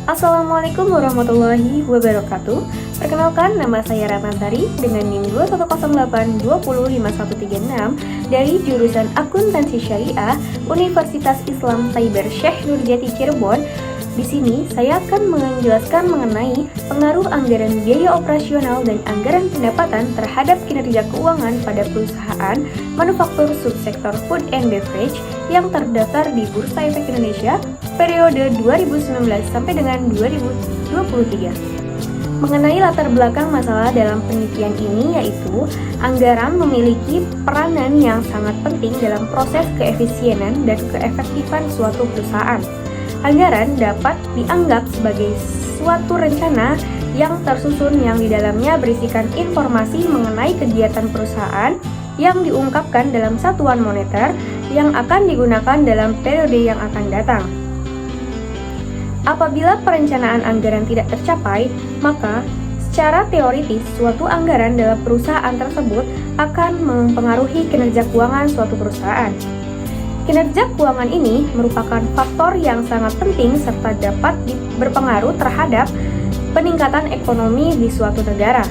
Assalamualaikum warahmatullahi wabarakatuh. Perkenalkan, nama saya Ratnasari dengan NIM 210820513 dari jurusan Akuntansi Syariah Universitas Islam Cyber Syekh Nurjati Cirebon. Di sini saya akan menjelaskan mengenai pengaruh anggaran biaya operasional dan anggaran pendapatan terhadap kinerja keuangan pada perusahaan manufaktur subsektor food and beverage yang terdaftar di Bursa Efek Indonesia periode 2019 sampai dengan 2023. Mengenai latar belakang masalah dalam penelitian ini, yaitu anggaran memiliki peranan yang sangat penting dalam proses keefisienan dan keefektifan suatu perusahaan. Anggaran dapat dianggap sebagai suatu rencana yang tersusun yang di dalamnya berisikan informasi mengenai kegiatan perusahaan yang diungkapkan dalam satuan moneter yang akan digunakan dalam periode yang akan datang. Apabila perencanaan anggaran tidak tercapai, maka secara teoritis suatu anggaran dalam perusahaan tersebut akan mempengaruhi kinerja keuangan suatu perusahaan. Kinerja keuangan ini merupakan faktor yang sangat penting serta dapat berpengaruh terhadap peningkatan ekonomi di suatu negara.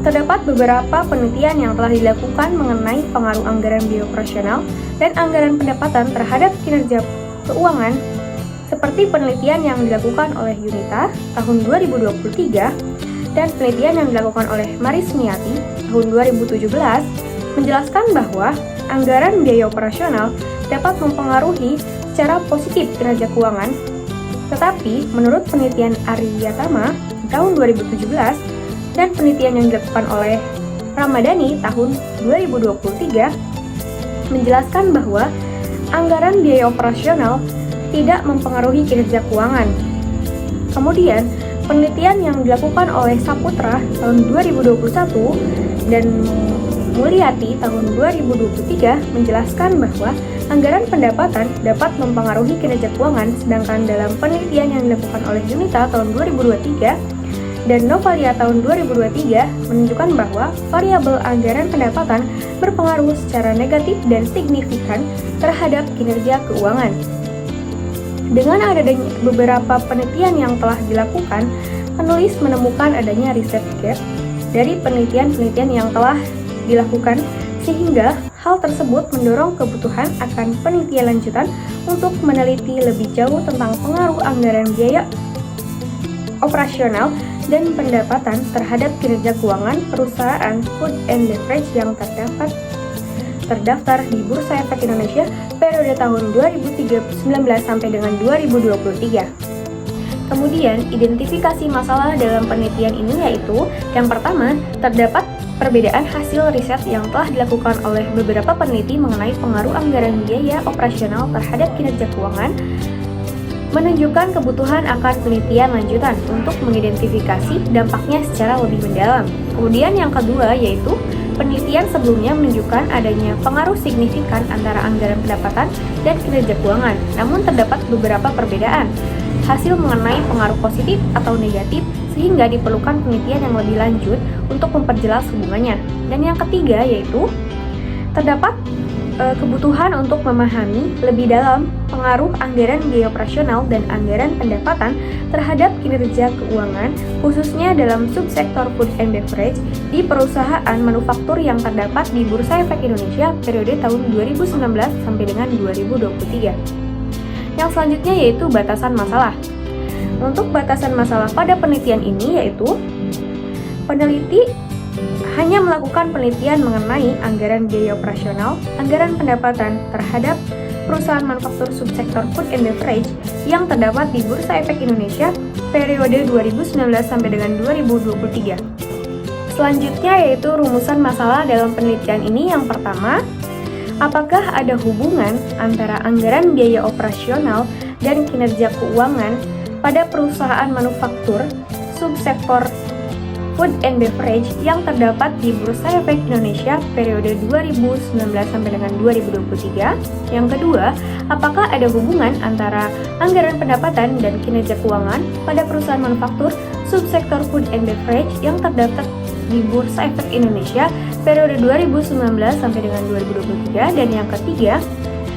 Terdapat beberapa penelitian yang telah dilakukan mengenai pengaruh anggaran biaya operasional dan anggaran pendapatan terhadap kinerja keuangan, seperti penelitian yang dilakukan oleh Yunita tahun 2023 dan penelitian yang dilakukan oleh Marismiati tahun 2017 menjelaskan bahwa anggaran biaya operasional dapat mempengaruhi secara positif kinerja keuangan, tetapi menurut penelitian Ariyatama tahun 2017 dan penelitian yang dilakukan oleh Ramadhani tahun 2023 menjelaskan bahwa anggaran biaya operasional tidak mempengaruhi kinerja keuangan. Kemudian, penelitian yang dilakukan oleh Saputra tahun 2021 dan Mulyati tahun 2023 menjelaskan bahwa anggaran pendapatan dapat mempengaruhi kinerja keuangan, sedangkan dalam penelitian yang dilakukan oleh Yunita tahun 2023 dan Novalia tahun 2023 menunjukkan bahwa variabel anggaran pendapatan berpengaruh secara negatif dan signifikan terhadap kinerja keuangan. Dengan adanya beberapa penelitian yang telah dilakukan, penulis menemukan adanya riset gap dari penelitian-penelitian yang telah dilakukan, sehingga hal tersebut mendorong kebutuhan akan penelitian lanjutan untuk meneliti lebih jauh tentang pengaruh anggaran biaya operasional dan pendapatan terhadap kinerja keuangan perusahaan food and beverage yang terdaftar di Bursa Efek Indonesia periode tahun 2019 sampai dengan 2023. Kemudian, identifikasi masalah dalam penelitian ini yaitu yang pertama, terdapat perbedaan hasil riset yang telah dilakukan oleh beberapa peneliti mengenai pengaruh anggaran biaya operasional terhadap kinerja keuangan, menunjukkan kebutuhan akan penelitian lanjutan untuk mengidentifikasi dampaknya secara lebih mendalam. Kemudian yang kedua yaitu penelitian sebelumnya menunjukkan adanya pengaruh signifikan antara anggaran pendapatan dan kinerja keuangan, namun terdapat beberapa perbedaan hasil mengenai pengaruh positif atau negatif, sehingga diperlukan penelitian yang lebih lanjut untuk memperjelas hubungannya. Dan yang ketiga yaitu terdapat kebutuhan untuk memahami lebih dalam pengaruh anggaran biaya operasional dan anggaran pendapatan terhadap kinerja keuangan, khususnya dalam subsektor food and beverage di perusahaan manufaktur yang terdapat di Bursa Efek Indonesia periode tahun 2019 sampai dengan 2023. Yang selanjutnya yaitu batasan masalah. Untuk batasan masalah pada penelitian ini yaitu peneliti hanya melakukan penelitian mengenai anggaran biaya operasional, anggaran pendapatan terhadap perusahaan manufaktur subsektor food and beverage yang terdapat di Bursa Efek Indonesia periode 2019 sampai dengan 2023. Selanjutnya yaitu rumusan masalah dalam penelitian ini. Yang pertama, apakah ada hubungan antara anggaran biaya operasional dan kinerja keuangan pada perusahaan manufaktur subsektor food and beverage yang terdapat di Bursa Efek Indonesia periode 2019 sampai dengan 2023. Yang kedua, apakah ada hubungan antara anggaran pendapatan dan kinerja keuangan pada perusahaan manufaktur subsektor food and beverage yang terdaftar di Bursa Efek Indonesia periode 2019 sampai dengan 2023. Dan yang ketiga,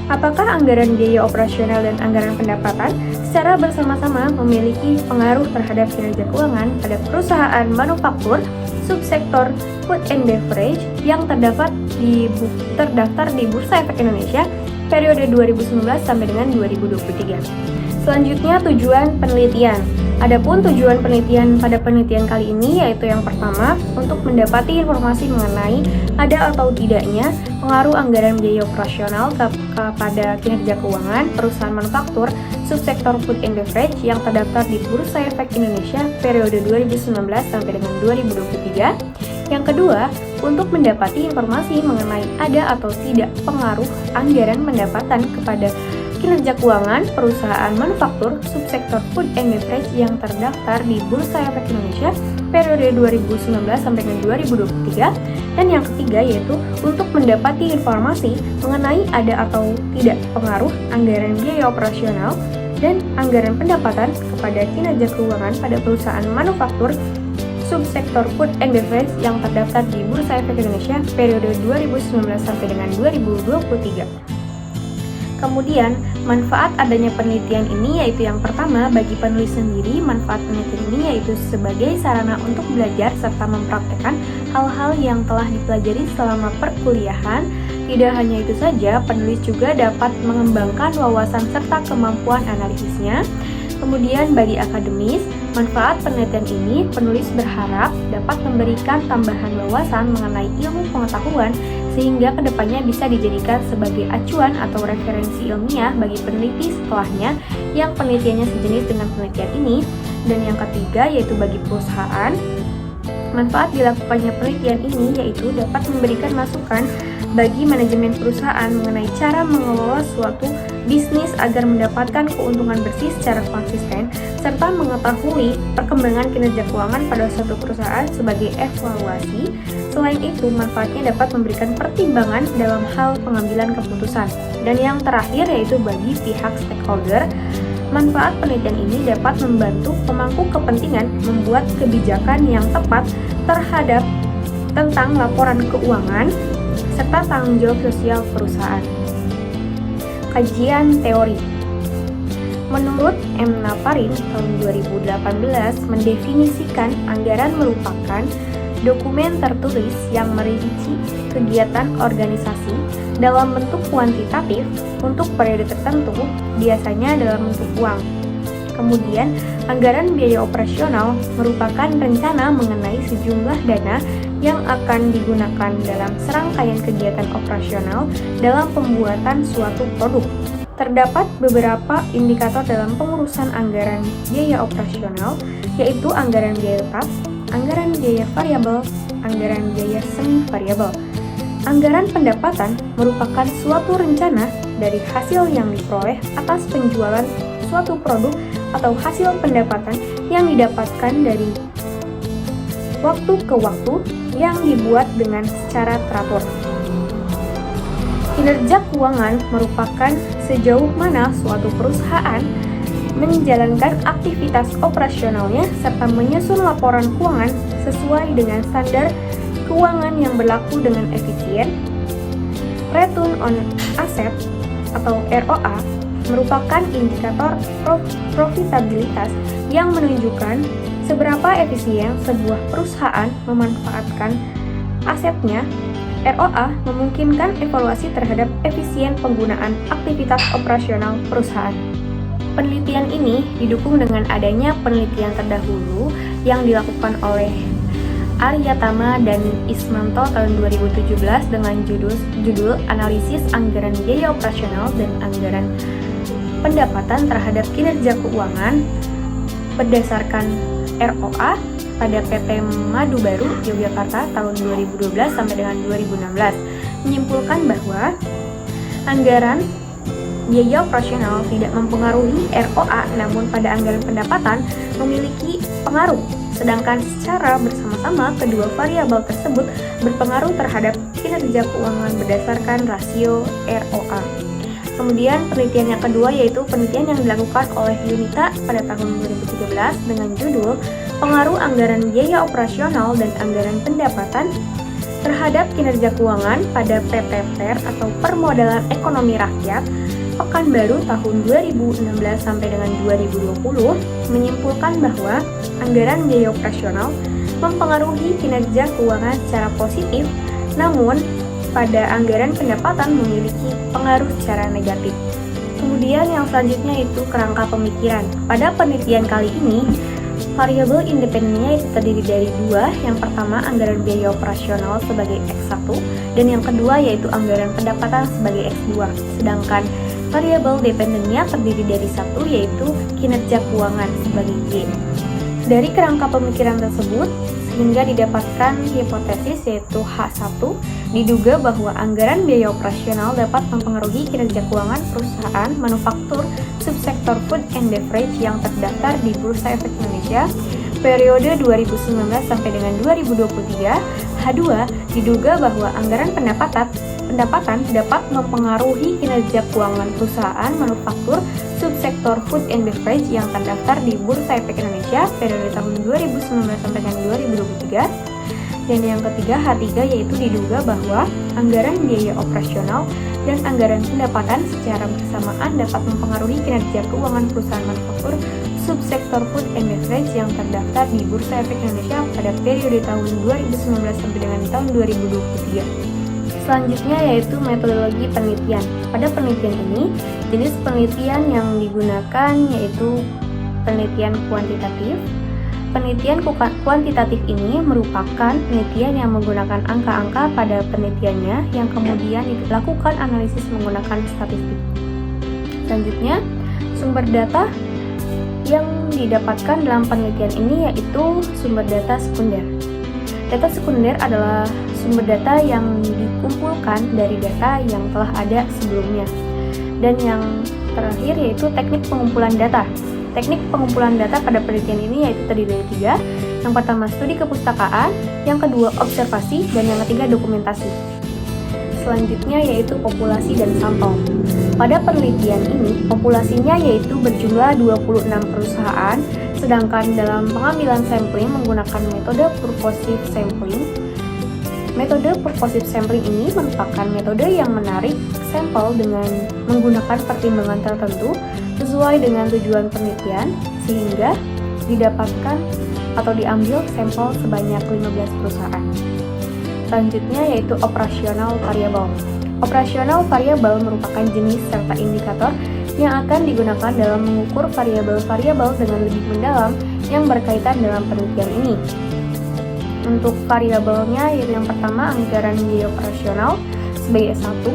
Apakah anggaran biaya operasional dan anggaran pendapatan secara bersama-sama memiliki pengaruh terhadap kinerja keuangan pada perusahaan manufaktur subsektor food and beverage yang terdaftar di Bursa Efek Indonesia periode 2019 sampai dengan 2023. Selanjutnya, tujuan penelitian. Adapun tujuan penelitian pada penelitian kali ini yaitu yang pertama, untuk mendapati informasi mengenai ada atau tidaknya pengaruh anggaran biaya operasional kepada kinerja keuangan perusahaan manufaktur subsektor food and beverage yang terdaftar di Bursa Efek Indonesia periode 2019 sampai dengan 2023. Yang kedua, untuk mendapati informasi mengenai ada atau tidak pengaruh anggaran pendapatan kepada kinerja keuangan perusahaan manufaktur subsektor food and beverage yang terdaftar di Bursa Efek Indonesia periode 2019 sampai dengan 2023. Dan yang ketiga yaitu untuk mendapati informasi mengenai ada atau tidak pengaruh anggaran biaya operasional dan anggaran pendapatan kepada kinerja keuangan pada perusahaan manufaktur subsektor food and beverage yang terdaftar di Bursa Efek Indonesia periode 2019 sampai dengan 2023. Kemudian, manfaat adanya penelitian ini yaitu yang pertama, bagi penulis sendiri, manfaat penelitian ini yaitu sebagai sarana untuk belajar serta mempraktekkan hal-hal yang telah dipelajari selama perkuliahan. Tidak hanya itu saja, penulis juga dapat mengembangkan wawasan serta kemampuan analisisnya. Kemudian bagi akademis, manfaat penelitian ini penulis berharap dapat memberikan tambahan wawasan mengenai ilmu pengetahuan sehingga kedepannya bisa dijadikan sebagai acuan atau referensi ilmiah bagi peneliti setelahnya yang penelitiannya sejenis dengan penelitian ini. Dan yang ketiga yaitu bagi perusahaan, manfaat dilakukannya penelitian ini yaitu dapat memberikan masukan bagi manajemen perusahaan mengenai cara mengelola suatu bisnis agar mendapatkan keuntungan bersih secara konsisten, serta mengetahui perkembangan kinerja keuangan pada suatu perusahaan sebagai evaluasi. Selain itu, manfaatnya dapat memberikan pertimbangan dalam hal pengambilan keputusan. Dan yang terakhir yaitu bagi pihak stakeholder, manfaat penelitian ini dapat membantu pemangku kepentingan membuat kebijakan yang tepat terhadap tentang laporan keuangan serta tanggung jawab sosial perusahaan. Kajian teori. Menurut M. Naparin tahun 2018 mendefinisikan anggaran merupakan dokumen tertulis yang merinci kegiatan organisasi dalam bentuk kuantitatif untuk periode tertentu, biasanya dalam bentuk uang. Kemudian, anggaran biaya operasional merupakan rencana mengenai sejumlah dana yang akan digunakan dalam serangkaian kegiatan operasional dalam pembuatan suatu produk. Terdapat beberapa indikator dalam pengurusan anggaran biaya operasional, yaitu anggaran biaya tetap, anggaran biaya variabel, anggaran biaya semi variabel. Anggaran pendapatan merupakan suatu rencana dari hasil yang diperoleh atas penjualan suatu produk atau hasil pendapatan yang didapatkan dari waktu ke waktu yang dibuat dengan secara teratur. Kinerja keuangan merupakan sejauh mana suatu perusahaan menjalankan aktivitas operasionalnya serta menyusun laporan keuangan sesuai dengan standar keuangan yang berlaku dengan efisien. Return on Asset atau ROA merupakan indikator profitabilitas yang menunjukkan seberapa efisien sebuah perusahaan memanfaatkan asetnya. ROA memungkinkan evaluasi terhadap efisien penggunaan aktivitas operasional perusahaan. Penelitian ini didukung dengan adanya penelitian terdahulu yang dilakukan oleh Aryatama dan Ismanto tahun 2017 dengan judul Analisis Anggaran Biaya Operasional dan Anggaran Pendapatan terhadap Kinerja Keuangan berdasarkan ROA pada PT Madu Baru Yogyakarta tahun 2012 sampai dengan 2016 menyimpulkan bahwa anggaran biaya operasional tidak mempengaruhi ROA, namun pada anggaran pendapatan memiliki pengaruh, sedangkan secara bersama-sama kedua variabel tersebut berpengaruh terhadap kinerja keuangan berdasarkan rasio ROA. Kemudian penelitian yang kedua yaitu penelitian yang dilakukan oleh Yunita pada tahun 2013 dengan judul Pengaruh Anggaran Biaya Operasional dan Anggaran Pendapatan terhadap kinerja keuangan pada PTPR atau Permodalan Ekonomi Rakyat Pekanbaru tahun 2016 sampai dengan 2020 menyimpulkan bahwa anggaran biaya operasional mempengaruhi kinerja keuangan secara positif, namun pada anggaran pendapatan memiliki pengaruh secara negatif. Kemudian yang selanjutnya itu kerangka pemikiran. Pada penelitian kali ini, variabel independennya itu terdiri dari dua. Yang pertama, anggaran biaya operasional sebagai X1, dan yang kedua yaitu anggaran pendapatan sebagai X2. Sedangkan variabel dependennya terdiri dari satu, yaitu kinerja keuangan sebagai Y. Dari kerangka pemikiran tersebut, sehingga didapatkan hipotesis yaitu H1, diduga bahwa anggaran biaya operasional dapat mempengaruhi kinerja keuangan perusahaan manufaktur subsektor food and beverage yang terdaftar di Bursa Efek Indonesia periode 2019 sampai dengan 2023. H2, diduga bahwa anggaran pendapatan dapat mempengaruhi kinerja keuangan perusahaan manufaktur subsektor food and beverage yang terdaftar di Bursa Efek Indonesia periode tahun 2019 sampai dengan 2023. Dan yang ketiga, H3, yaitu diduga bahwa anggaran biaya operasional dan anggaran pendapatan secara bersamaan dapat mempengaruhi kinerja keuangan perusahaan manufaktur subsektor food and beverage yang terdaftar di Bursa Efek Indonesia pada periode tahun 2019 sampai dengan tahun 2023. Selanjutnya yaitu metodologi penelitian. Pada penelitian ini, jenis penelitian yang digunakan yaitu penelitian kuantitatif. Penelitian kuantitatif ini merupakan penelitian yang menggunakan angka-angka pada penelitiannya yang kemudian dilakukan analisis menggunakan statistik. Selanjutnya, sumber data yang didapatkan dalam penelitian ini yaitu sumber data sekunder. Data sekunder adalah sumber data yang dikumpulkan dari data yang telah ada sebelumnya. Dan yang terakhir yaitu teknik pengumpulan data. Teknik pengumpulan data pada penelitian ini yaitu terdiri dari tiga. Yang pertama, studi kepustakaan, yang kedua, observasi, dan yang ketiga, dokumentasi. Selanjutnya yaitu populasi dan sampel. Pada penelitian ini, populasinya yaitu berjumlah 26 perusahaan, sedangkan dalam pengambilan sampling menggunakan metode purposive sampling. Metode purposive sampling ini merupakan metode yang menarik sampel dengan menggunakan pertimbangan tertentu sesuai dengan tujuan penelitian, sehingga didapatkan atau diambil sampel sebanyak 15 perusahaan. Selanjutnya yaitu operasional variabel. Operasional variabel merupakan jenis serta indikator yang akan digunakan dalam mengukur variabel-variabel dengan lebih mendalam yang berkaitan dalam penelitian ini. Untuk variabelnya yaitu yang pertama, anggaran biaya operasional sebagai S1.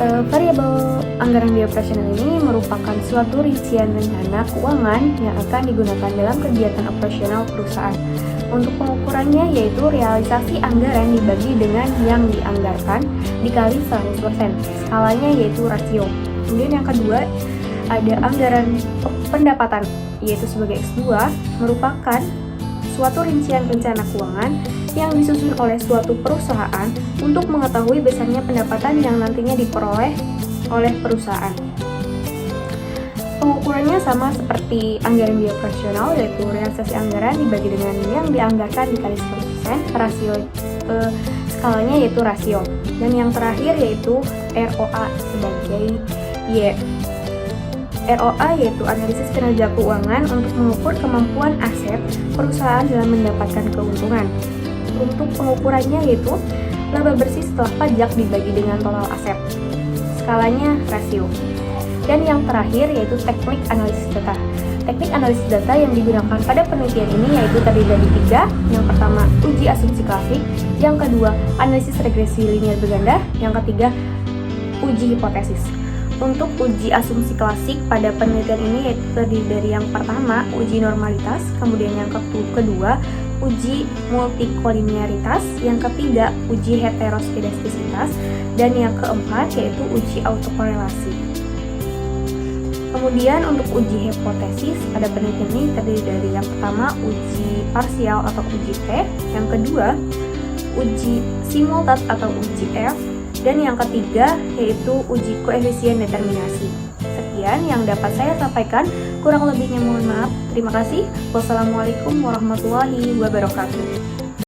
Variabel anggaran biaya operasional ini merupakan suatu rincian rencana keuangan yang akan digunakan dalam kegiatan operasional perusahaan. Untuk pengukurannya yaitu realisasi anggaran dibagi dengan yang dianggarkan dikali 100%. Skalanya yaitu rasio. Kemudian yang kedua, ada anggaran pendapatan yaitu sebagai X2, merupakan suatu rincian rencana keuangan yang disusun oleh suatu perusahaan untuk mengetahui besarnya pendapatan yang nantinya diperoleh oleh perusahaan. Pengukurannya sama seperti anggaran biaya operasional, yaitu realisasi anggaran dibagi dengan yang dianggarkan dikali 100%, rasio skalanya yaitu rasio. Dan yang terakhir yaitu ROA sebagai Y. ROA yaitu analisis kinerja keuangan untuk mengukur kemampuan aset perusahaan dalam mendapatkan keuntungan. Untuk pengukurannya yaitu laba bersih setelah pajak dibagi dengan total aset. Skalanya rasio. Dan yang terakhir yaitu teknik analisis data. Teknik analisis data yang digunakan pada penelitian ini yaitu terdiri dari tiga. Yang pertama, uji asumsi klasik. Yang kedua, analisis regresi linear berganda. Yang ketiga, uji hipotesis. Untuk uji asumsi klasik pada penelitian ini yaitu terdiri dari yang pertama, uji normalitas. Kemudian yang kedua, uji multikolinearitas, yang ketiga uji heteroskedastisitas, dan yang keempat yaitu uji autokorelasi. Kemudian untuk uji hipotesis pada penelitian ini terdiri dari yang pertama uji parsial atau uji T, yang kedua uji simultan atau uji F, dan yang ketiga yaitu uji koefisien determinasi. Sekian yang dapat saya sampaikan, kurang lebihnya mohon maaf. Terima kasih. Wassalamualaikum warahmatullahi wabarakatuh.